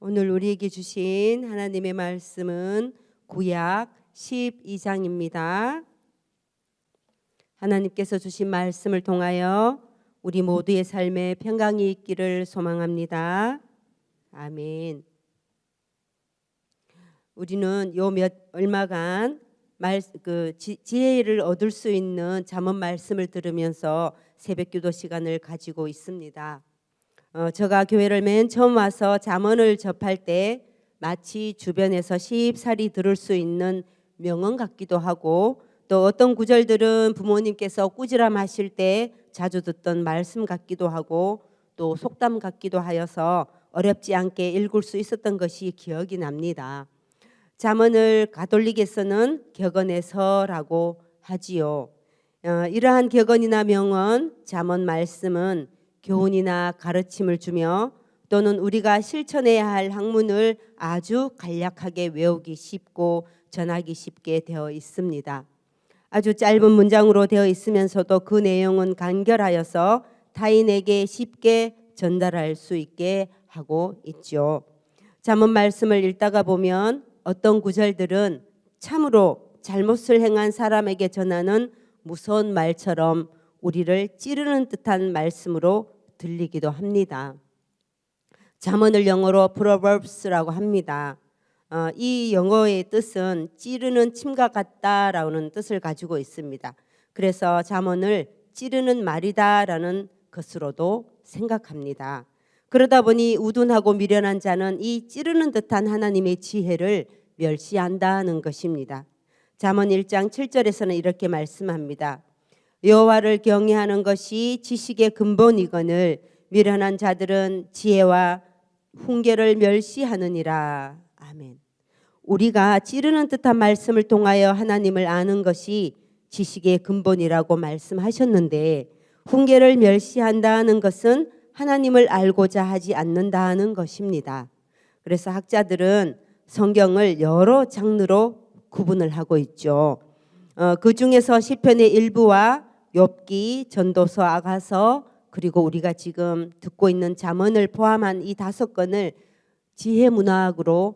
오늘 우리에게 주신 하나님의 말씀은 구약 12장입니다. 하나님께서 주신 말씀을 통하여 우리 모두의 삶에 평강이 있기를 소망합니다. 아멘. 우리는 얼마간 지혜를 얻을 수 있는 잠언 말씀을 들으면서 새벽기도 시간을 가지고 있습니다. 제가 교회를 맨 처음 와서 잠언을 접할 때 마치 주변에서 쉽사리 들을 수 있는 명언 같기도 하고, 또 어떤 구절들은 부모님께서 꾸지람 하실 때 자주 듣던 말씀 같기도 하고, 또 속담 같기도 하여서 어렵지 않게 읽을 수 있었던 것이 기억이 납니다. 잠언을 가톨릭에서는 격언에서라고 하지요. 이러한 격언이나 명언, 잠언 말씀은 교훈이나 가르침을 주며 또는 우리가 실천해야 할 학문을 아주 간략하게 외우기 쉽고 전하기 쉽게 되어 있습니다. 아주 짧은 문장으로 되어 있으면서도 그 내용은 간결하여서 타인에게 쉽게 전달할 수 있게 하고 있죠. 잠언 말씀을 읽다가 보면 어떤 구절들은 참으로 잘못을 행한 사람에게 전하는 무서운 말처럼 우리를 찌르는 듯한 말씀으로 들리기도 합니다. 잠언을 영어로 Proverbs라고 합니다. 이 영어의 뜻은 찌르는 침과 같다라는 뜻을 가지고 있습니다. 그래서 잠언을 찌르는 말이다라는 것으로도 생각합니다. 그러다 보니 우둔하고 미련한 자는 이 찌르는 듯한 하나님의 지혜를 멸시한다는 것입니다. 잠언 1장 7절에서는 이렇게 말씀합니다. 여호와를 경외하는 것이 지식의 근본이거늘 미련한 자들은 지혜와 훈계를 멸시하느니라. 아멘. 우리가 찌르는 듯한 말씀을 통하여 하나님을 아는 것이 지식의 근본이라고 말씀하셨는데, 훈계를 멸시한다는 것은 하나님을 알고자 하지 않는다는 것입니다. 그래서 학자들은 성경을 여러 장르로 구분을 하고 있죠. 그 중에서 시편의 일부와 욥기, 전도서, 아가서, 그리고 우리가 지금 듣고 있는 잠언을 포함한 이 5권을 지혜 문학으로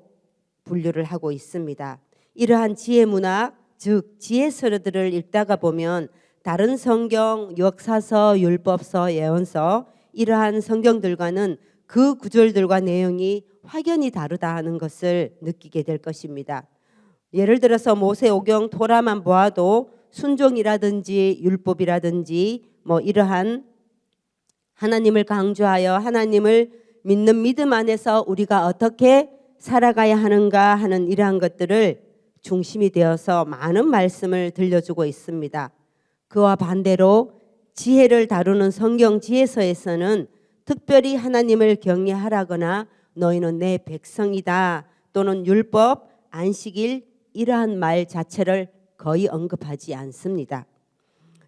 분류를 하고 있습니다. 이러한 지혜 문학, 즉 지혜서들을 읽다가 보면 다른 성경, 역사서, 율법서, 예언서 이러한 성경들과는 그 구절들과 내용이 확연히 다르다 하는 것을 느끼게 될 것입니다. 예를 들어서 모세오경 토라만 보아도 순종이라든지 율법이라든지 이러한 하나님을 강조하여 하나님을 믿는 믿음 안에서 우리가 어떻게 살아가야 하는가 하는 이러한 것들을 중심이 되어서 많은 말씀을 들려주고 있습니다. 그와 반대로 지혜를 다루는 성경 지혜서에서는 특별히 하나님을 경외하라거나 너희는 내 백성이다 또는 율법, 안식일 이러한 말 자체를 거의 언급하지 않습니다.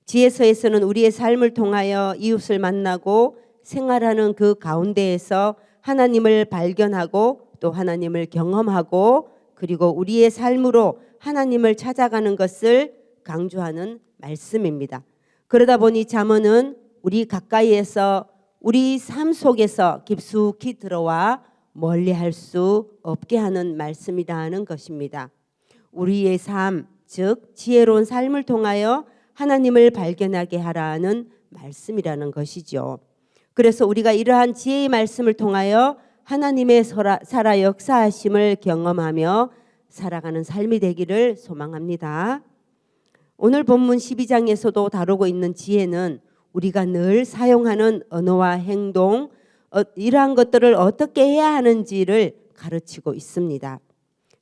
지혜서에서는 우리의 삶을 통하여 이웃을 만나고 생활하는 그 가운데에서 하나님을 발견하고 또 하나님을 경험하고 그리고 우리의 삶으로 하나님을 찾아가는 것을 강조하는 말씀입니다. 그러다 보니 잠언은 우리 가까이에서 우리 삶 속에서 깊숙이 들어와 멀리할 수 없게 하는 말씀이라는 것입니다. 우리의 삶, 즉 지혜로운 삶을 통하여 하나님을 발견하게 하라는 말씀이라는 것이죠. 그래서 우리가 이러한 지혜의 말씀을 통하여 하나님의 살아 역사하심을 경험하며 살아가는 삶이 되기를 소망합니다. 오늘 본문 12장에서도 다루고 있는 지혜는 우리가 늘 사용하는 언어와 행동, 이러한 것들을 어떻게 해야 하는지를 가르치고 있습니다.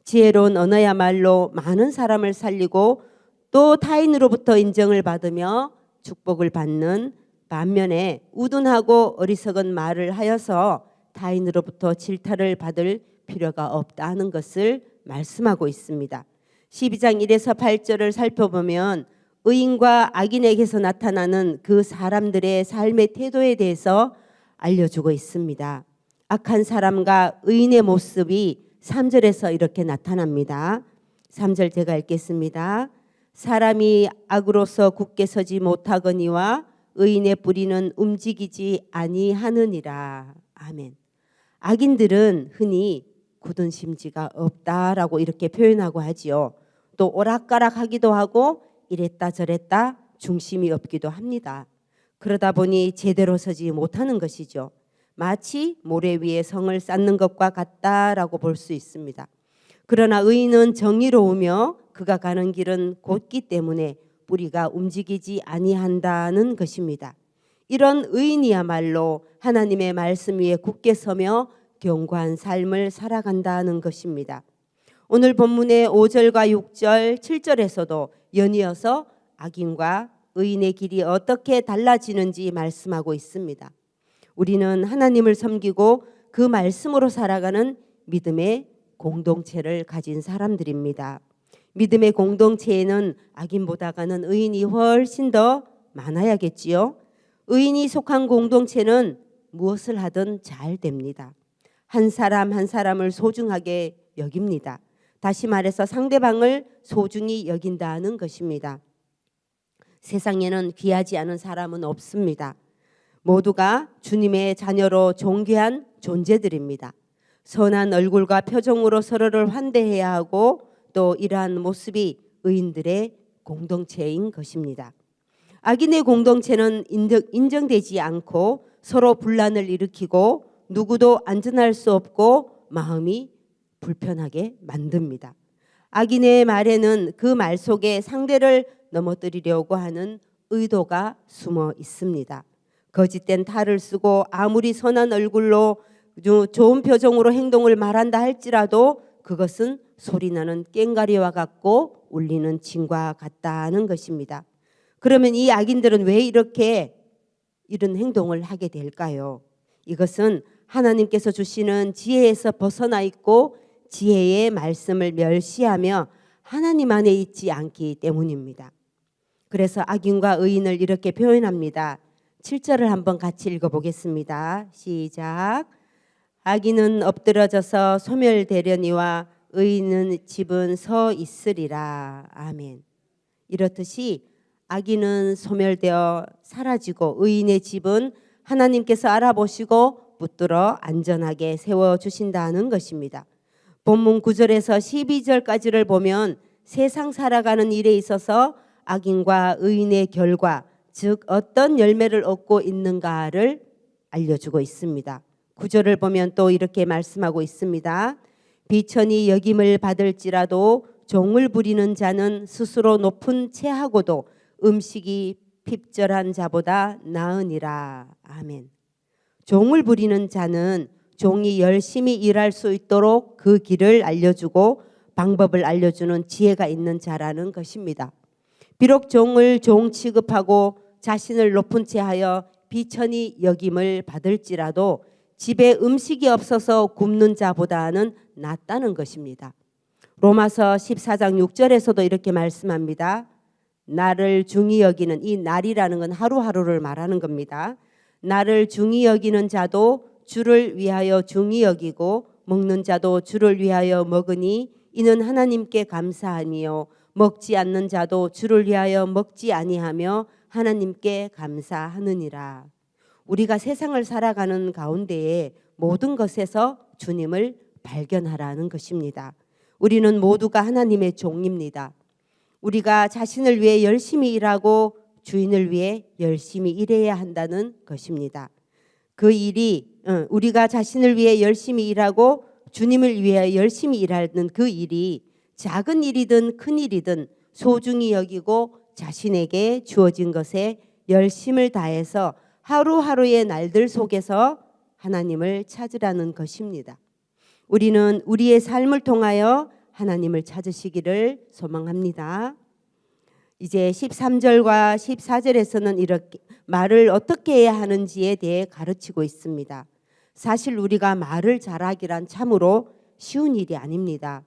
지혜로운 언어야말로 많은 사람을 살리고 또 타인으로부터 인정을 받으며 축복을 받는 반면에 우둔하고 어리석은 말을 하여서 타인으로부터 질타를 받을 필요가 없다는 것을 말씀하고 있습니다. 12장 1에서 8절을 살펴보면 의인과 악인에게서 나타나는 그 사람들의 삶의 태도에 대해서 알려주고 있습니다. 악한 사람과 의인의 모습이 3절에서 이렇게 나타납니다. 3절 제가 읽겠습니다. 사람이 악으로서 굳게 서지 못하거니와 의인의 뿌리는 움직이지 아니하느니라. 아멘. 악인들은 흔히 굳은 심지가 없다라고 이렇게 표현하고 하지요. 또 오락가락하기도 하고 이랬다 저랬다 중심이 없기도 합니다. 그러다 보니 제대로 서지 못하는 것이죠. 마치 모래 위에 성을 쌓는 것과 같다라고 볼 수 있습니다. 그러나 의인은 정의로우며 그가 가는 길은 곧기 때문에 뿌리가 움직이지 아니한다는 것입니다. 이런 의인이야말로 하나님의 말씀 위에 굳게 서며 견고한 삶을 살아간다는 것입니다. 오늘 본문의 5절과 6절, 7절에서도 연이어서 악인과 의인의 길이 어떻게 달라지는지 말씀하고 있습니다. 우리는 하나님을 섬기고 그 말씀으로 살아가는 믿음의 공동체를 가진 사람들입니다. 믿음의 공동체에는 악인보다가는 의인이 훨씬 더 많아야겠지요. 의인이 속한 공동체는 무엇을 하든 잘 됩니다. 한 사람 한 사람을 소중하게 여깁니다. 다시 말해서 상대방을 소중히 여긴다는 것입니다. 세상에는 귀하지 않은 사람은 없습니다. 모두가 주님의 자녀로 존귀한 존재들입니다. 선한 얼굴과 표정으로 서로를 환대해야 하고 또 이러한 모습이 의인들의 공동체인 것입니다. 악인의 공동체는 인정되지 않고 서로 분란을 일으키고 누구도 안전할 수 없고 마음이 불편하게 만듭니다. 악인의 말에는 그 말 속에 상대를 넘어뜨리려고 하는 의도가 숨어 있습니다. 거짓된 탈을 쓰고 아무리 선한 얼굴로 좋은 표정으로 행동을 말한다 할지라도 그것은 소리나는 꽹과리와 같고 울리는 징과 같다는 것입니다. 그러면 이 악인들은 왜 이렇게 이런 행동을 하게 될까요? 이것은 하나님께서 주시는 지혜에서 벗어나 있고 지혜의 말씀을 멸시하며 하나님 안에 있지 않기 때문입니다. 그래서 악인과 의인을 이렇게 표현합니다. 7절을 한번 같이 읽어보겠습니다. 시작. 악인은 엎드러져서 소멸되려니와 의인은 집은 서 있으리라. 아멘. 이렇듯이 악인은 소멸되어 사라지고 의인의 집은 하나님께서 알아보시고 붙들어 안전하게 세워주신다는 것입니다. 본문 9절에서 12절까지를 보면 세상 살아가는 일에 있어서 악인과 의인의 결과, 즉 어떤 열매를 얻고 있는가를 알려주고 있습니다. 9절을 보면 또 이렇게 말씀하고 있습니다. 비천이 여김을 받을지라도 종을 부리는 자는 스스로 높은 채하고도 음식이 핍절한 자보다 나으니라. 아멘. 종을 부리는 자는 종이 열심히 일할 수 있도록 그 길을 알려주고 방법을 알려주는 지혜가 있는 자라는 것입니다. 비록 종을 종 취급하고 자신을 높은 채하여 비천히 여김을 받을지라도 집에 음식이 없어서 굶는 자보다는 낫다는 것입니다. 로마서 14장 6절에서도 이렇게 말씀합니다. 나를 중히 여기는, 이 날이라는 건 하루하루를 말하는 겁니다. 나를 중히 여기는 자도 주를 위하여 중히 여기고 먹는 자도 주를 위하여 먹으니 이는 하나님께 감사하니요 먹지 않는 자도 주를 위하여 먹지 아니하며 하나님께 감사하느니라. 우리가 세상을 살아가는 가운데에 모든 것에서 주님을 발견하라는 것입니다. 우리는 모두가 하나님의 종입니다. 우리가 자신을 위해 열심히 일하고 주인을 위해 열심히 일해야 한다는 것입니다. 그 일이 우리가 자신을 위해 열심히 일하고 주님을 위해 열심히 일하는 그 일이 작은 일이든 큰 일이든 소중히 여기고 자신에게 주어진 것에 열심을 다해서 하루하루의 날들 속에서 하나님을 찾으라는 것입니다. 우리는 우리의 삶을 통하여 하나님을 찾으시기를 소망합니다. 이제 13절과 14절에서는 이렇게 말을 어떻게 해야 하는지에 대해 가르치고 있습니다. 사실 우리가 말을 잘하기란 참으로 쉬운 일이 아닙니다.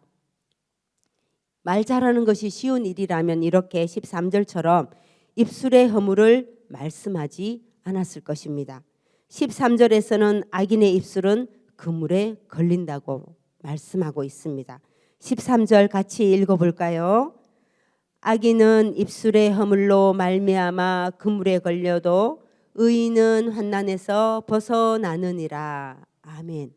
말 잘하는 것이 쉬운 일이라면 이렇게 13절처럼 입술의 허물을 말씀하지 않았을 것입니다. 13절에서는 악인의 입술은 그물에 걸린다고 말씀하고 있습니다. 13절 같이 읽어볼까요? 악인은 입술의 허물로 말미암아 그물에 걸려도 의인은 환난에서 벗어나느니라. 아멘.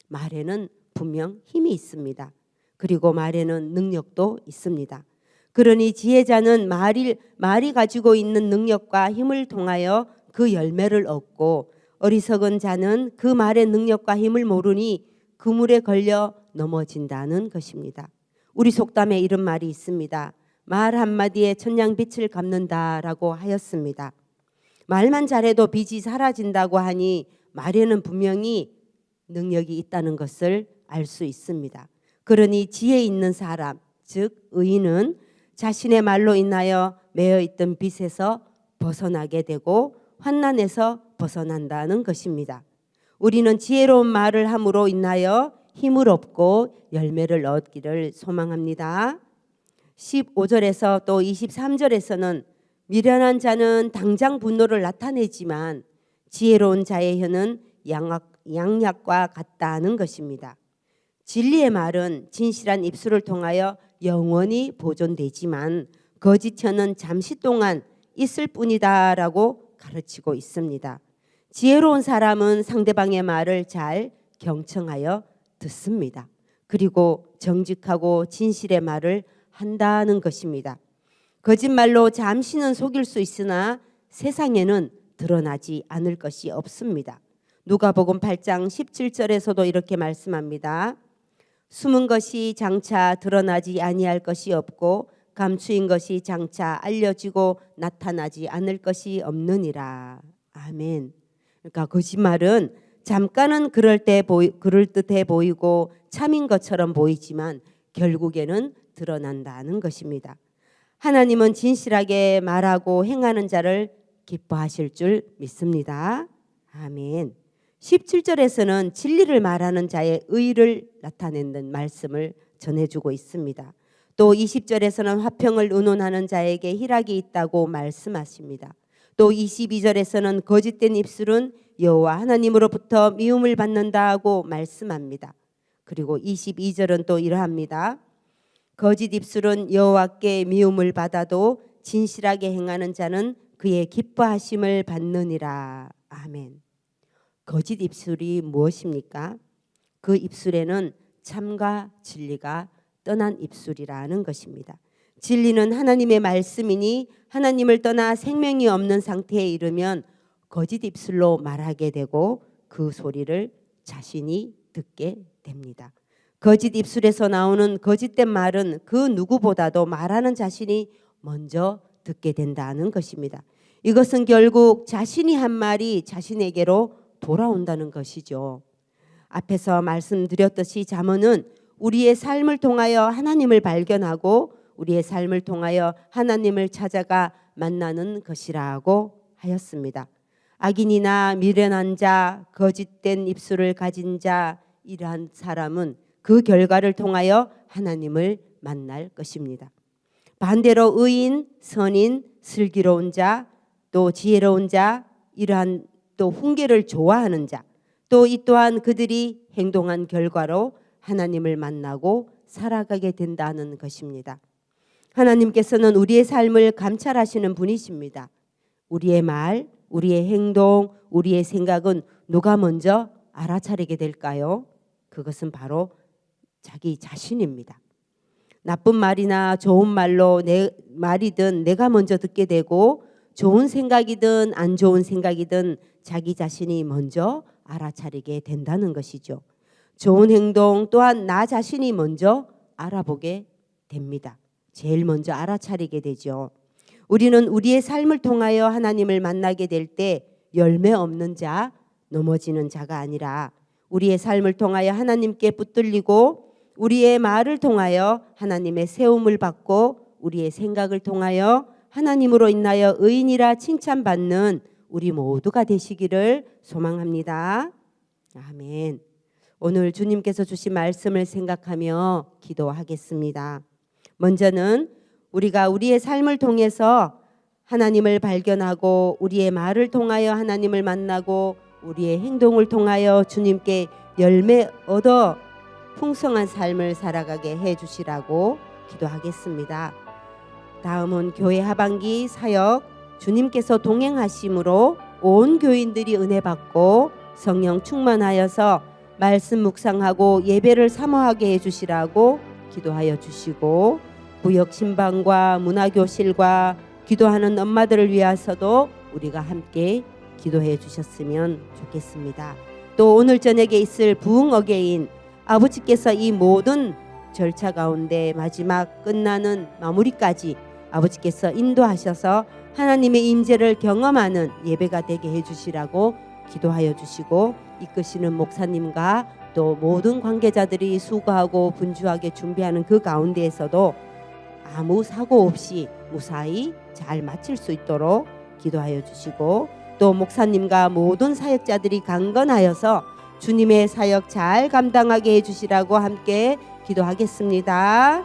말에는 분명 힘이 있습니다. 그리고 말에는 능력도 있습니다. 그러니 지혜자는 말이 가지고 있는 능력과 힘을 통하여 그 열매를 얻고, 어리석은 자는 그 말의 능력과 힘을 모르니 그물에 걸려 넘어진다는 것입니다. 우리 속담에 이런 말이 있습니다. 말 한마디에 천냥빛을 갚는다라고 하였습니다. 말만 잘해도 빚이 사라진다고 하니 말에는 분명히 능력이 있다는 것을 알 수 있습니다. 그러니 지혜 있는 사람, 즉 의인은 자신의 말로 인하여 매여 있던 빚에서 벗어나게 되고 환난에서 벗어난다는 것입니다. 우리는 지혜로운 말을 함으로 인하여 힘을 얻고 열매를 얻기를 소망합니다. 15절에서 또 23절에서는 미련한 자는 당장 분노를 나타내지만 지혜로운 자의 혀는 양약과 같다는 것입니다. 진리의 말은 진실한 입술을 통하여 영원히 보존되지만 거짓 혀는 잠시 동안 있을 뿐이다라고 가르치고 있습니다. 지혜로운 사람은 상대방의 말을 잘 경청하여 듣습니다. 그리고 정직하고 진실의 말을 한다는 것입니다. 거짓말로 잠시는 속일 수 있으나 세상에는 드러나지 않을 것이 없습니다. 누가복음 8장 17절에서도 이렇게 말씀합니다. 숨은 것이 장차 드러나지 아니할 것이 없고 감추인 것이 장차 알려지고 나타나지 않을 것이 없느니라. 아멘. 그러니까 거짓말은 잠깐은 그럴듯해 보이고 참인 것처럼 보이지만 결국에는 드러난다는 것입니다. 하나님은 진실하게 말하고 행하는 자를 기뻐하실 줄 믿습니다. 아멘. 17절에서는 진리를 말하는 자의 의를 나타내는 말씀을 전해주고 있습니다. 또 20절에서는 화평을 의논하는 자에게 희락이 있다고 말씀하십니다. 또 22절에서는 거짓된 입술은 여호와 하나님으로부터 미움을 받는다고 말씀합니다. 그리고 22절은 또 이러합니다. 거짓 입술은 여호와께 미움을 받아도 진실하게 행하는 자는 그의 기뻐하심을 받느니라. 아멘. 거짓 입술이 무엇입니까? 그 입술에는 참과 진리가 떠난 입술이라는 것입니다. 진리는 하나님의 말씀이니 하나님을 떠나 생명이 없는 상태에 이르면 거짓 입술로 말하게 되고 그 소리를 자신이 듣게 됩니다. 거짓 입술에서 나오는 거짓된 말은 그 누구보다도 말하는 자신이 먼저 듣게 된다는 것입니다. 이것은 결국 자신이 한 말이 자신에게로 돌아온다는 것이죠. 앞에서 말씀드렸듯이 잠언은 우리의 삶을 통하여 하나님을 발견하고 우리의 삶을 통하여 하나님을 찾아가 만나는 것이라고 하였습니다. 악인이나 미련한 자, 거짓된 입술을 가진 자, 이러한 사람은 그 결과를 통하여 하나님을 만날 것입니다. 반대로 의인, 선인, 슬기로운 자, 또 지혜로운 자, 이러한 또 훈계를 좋아하는 자, 또 이 또한 그들이 행동한 결과로 하나님을 만나고 살아가게 된다는 것입니다. 하나님께서는 우리의 삶을 감찰하시는 분이십니다. 우리의 말, 우리의 행동, 우리의 생각은 누가 먼저 알아차리게 될까요? 그것은 바로 자기 자신입니다. 나쁜 말이나 좋은 말로 내 말이든 내가 먼저 듣게 되고 좋은 생각이든 안 좋은 생각이든 자기 자신이 먼저 알아차리게 된다는 것이죠. 좋은 행동 또한 나 자신이 먼저 알아보게 됩니다. 제일 먼저 알아차리게 되죠. 우리는 우리의 삶을 통하여 하나님을 만나게 될 때 열매 없는 자, 넘어지는 자가 아니라 우리의 삶을 통하여 하나님께 붙들리고 우리의 말을 통하여 하나님의 세움을 받고 우리의 생각을 통하여 하나님으로 인하여 의인이라 칭찬받는 우리 모두가 되시기를 소망합니다. 아멘. 오늘 주님께서 주신 말씀을 생각하며 기도하겠습니다. 먼저는 우리가 우리의 삶을 통해서 하나님을 발견하고 우리의 말을 통하여 하나님을 만나고 우리의 행동을 통하여 주님께 열매 얻어 풍성한 삶을 살아가게 해주시라고 기도하겠습니다. 다음은 교회 하반기 사역 주님께서 동행하심으로 온 교인들이 은혜 받고 성령 충만하여서 말씀 묵상하고 예배를 사모하게 해주시라고 기도하여 주시고, 구역 신방과 문화교실과 기도하는 엄마들을 위해서도 우리가 함께 기도해 주셨으면 좋겠습니다. 또 오늘 저녁에 있을 부흥 어게인, 아버지께서 이 모든 절차 가운데 마지막 끝나는 마무리까지 아버지께서 인도하셔서 하나님의 임재를 경험하는 예배가 되게 해주시라고 기도하여 주시고, 이끄시는 목사님과 또 모든 관계자들이 수고하고 분주하게 준비하는 그 가운데에서도 아무 사고 없이 무사히 잘 마칠 수 있도록 기도하여 주시고, 또 목사님과 모든 사역자들이 강건하여서 주님의 사역 잘 감당하게 해주시라고 함께 기도하겠습니다.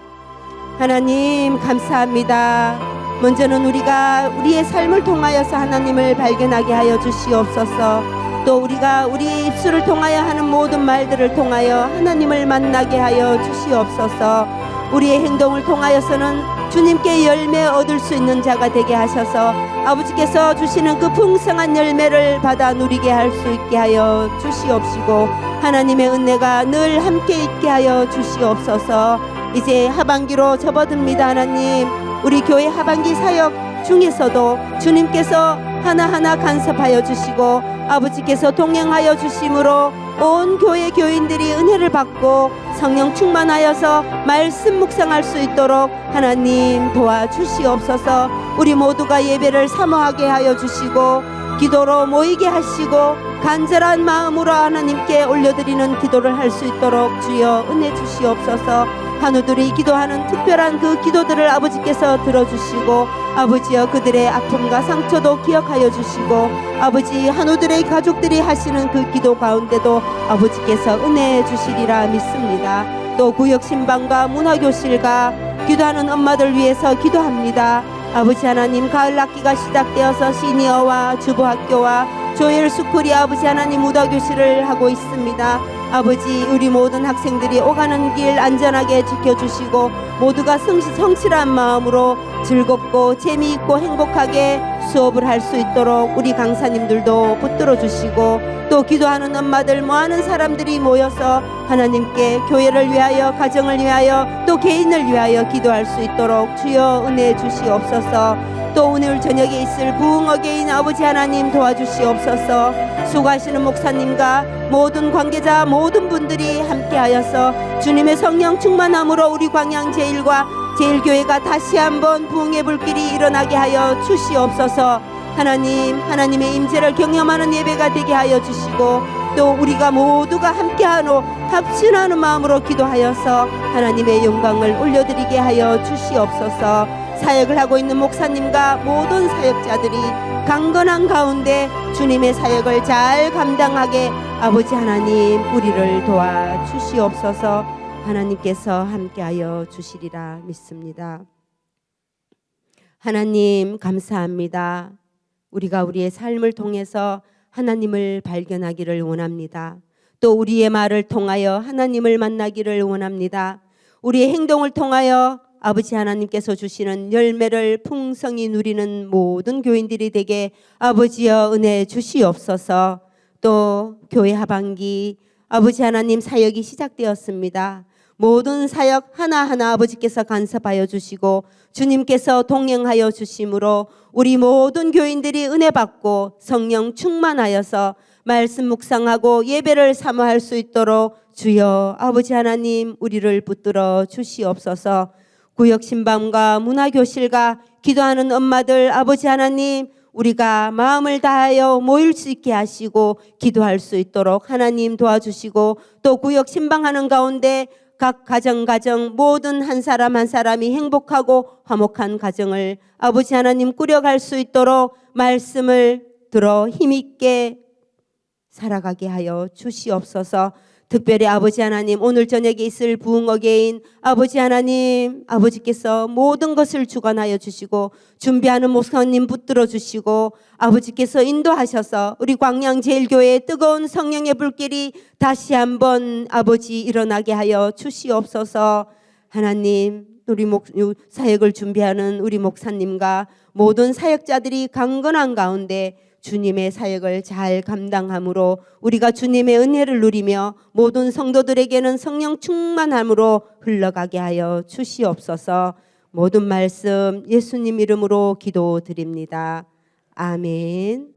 하나님 감사합니다. 먼저는 우리가 우리의 삶을 통하여서 하나님을 발견하게 하여 주시옵소서. 또 우리가 우리 입술을 통하여 하는 모든 말들을 통하여 하나님을 만나게 하여 주시옵소서. 우리의 행동을 통하여서는 주님께 열매 얻을 수 있는 자가 되게 하셔서 아버지께서 주시는 그 풍성한 열매를 받아 누리게 할 수 있게 하여 주시옵시고, 하나님의 은혜가 늘 함께 있게 하여 주시옵소서. 이제 하반기로 접어듭니다. 하나님, 우리 교회 하반기 사역 중에서도 주님께서 하나하나 간섭하여 주시고 아버지께서 동행하여 주심으로 온 교회 교인들이 은혜를 받고 성령 충만하여서 말씀 묵상할 수 있도록 하나님 도와주시옵소서. 우리 모두가 예배를 사모하게 하여 주시고 기도로 모이게 하시고 간절한 마음으로 하나님께 올려드리는 기도를 할 수 있도록 주여 은혜 주시옵소서. 한우들이 기도하는 특별한 그 기도들을 아버지께서 들어주시고, 아버지여 그들의 아픔과 상처도 기억하여 주시고, 아버지 한우들의 가족들이 하시는 그 기도 가운데도 아버지께서 은혜 주시리라 믿습니다. 또 구역 신방과 문화교실과 기도하는 엄마들 위해서 기도합니다. 아버지 하나님, 가을 학기가 시작되어서 시니어와 주보학교와 조엘 스쿨이 아버지 하나님 무더교실을 하고 있습니다. 아버지, 우리 모든 학생들이 오가는 길 안전하게 지켜주시고 모두가 성실한 마음으로 즐겁고 재미있고 행복하게 수업을 할 수 있도록 우리 강사님들도 붙들어 주시고, 또 기도하는 엄마들, 모아는 사람들이 모여서 하나님께 교회를 위하여, 가정을 위하여, 또 개인을 위하여 기도할 수 있도록 주여 은혜 주시옵소서. 또 오늘 저녁에 있을 부흥 어게인 아버지 하나님 도와주시옵소서. 수고하시는 목사님과 모든 관계자 모든 분들이 함께하여서 주님의 성령 충만함으로 우리 광양 제일과 제일교회가 다시 한번 부흥의 불길이 일어나게 하여 주시옵소서. 하나님, 하나님의 임재를 경험하는 예배가 되게 하여 주시고, 또 우리가 모두가 함께하노 합심하는 마음으로 기도하여서 하나님의 영광을 올려드리게 하여 주시옵소서. 사역을 하고 있는 목사님과 모든 사역자들이 강건한 가운데 주님의 사역을 잘 감당하게 아버지 하나님 우리를 도와주시옵소서. 하나님께서 함께하여 주시리라 믿습니다. 하나님 감사합니다. 우리가 우리의 삶을 통해서 하나님을 발견하기를 원합니다. 또 우리의 말을 통하여 하나님을 만나기를 원합니다. 우리의 행동을 통하여 아버지 하나님께서 주시는 열매를 풍성히 누리는 모든 교인들이 되게 아버지여 은혜 주시옵소서. 또 교회 하반기 아버지 하나님 사역이 시작되었습니다. 모든 사역 하나하나 아버지께서 간섭하여 주시고 주님께서 동행하여 주심으로 우리 모든 교인들이 은혜 받고 성령 충만하여서 말씀 묵상하고 예배를 사모할 수 있도록 주여 아버지 하나님 우리를 붙들어 주시옵소서. 구역 신방과 문화교실과 기도하는 엄마들 아버지 하나님 우리가 마음을 다하여 모일 수 있게 하시고 기도할 수 있도록 하나님 도와주시고, 또 구역 신방하는 가운데 각 가정 모든 한 사람 한 사람이 행복하고 화목한 가정을 아버지 하나님 꾸려갈 수 있도록 말씀을 들어 힘있게 살아가게 하여 주시옵소서. 특별히 아버지 하나님 오늘 저녁에 있을 부흥 어게인 아버지 하나님 아버지께서 모든 것을 주관하여 주시고 준비하는 목사님 붙들어 주시고 아버지께서 인도하셔서 우리 광양제일교회의 뜨거운 성령의 불길이 다시 한번 아버지 일어나게 하여 주시옵소서. 하나님 우리 사역을 준비하는 우리 목사님과 모든 사역자들이 강건한 가운데 주님의 사역을 잘 감당함으로 우리가 주님의 은혜를 누리며 모든 성도들에게는 성령 충만함으로 흘러가게 하여 주시옵소서. 모든 말씀 예수님 이름으로 기도드립니다. 아멘.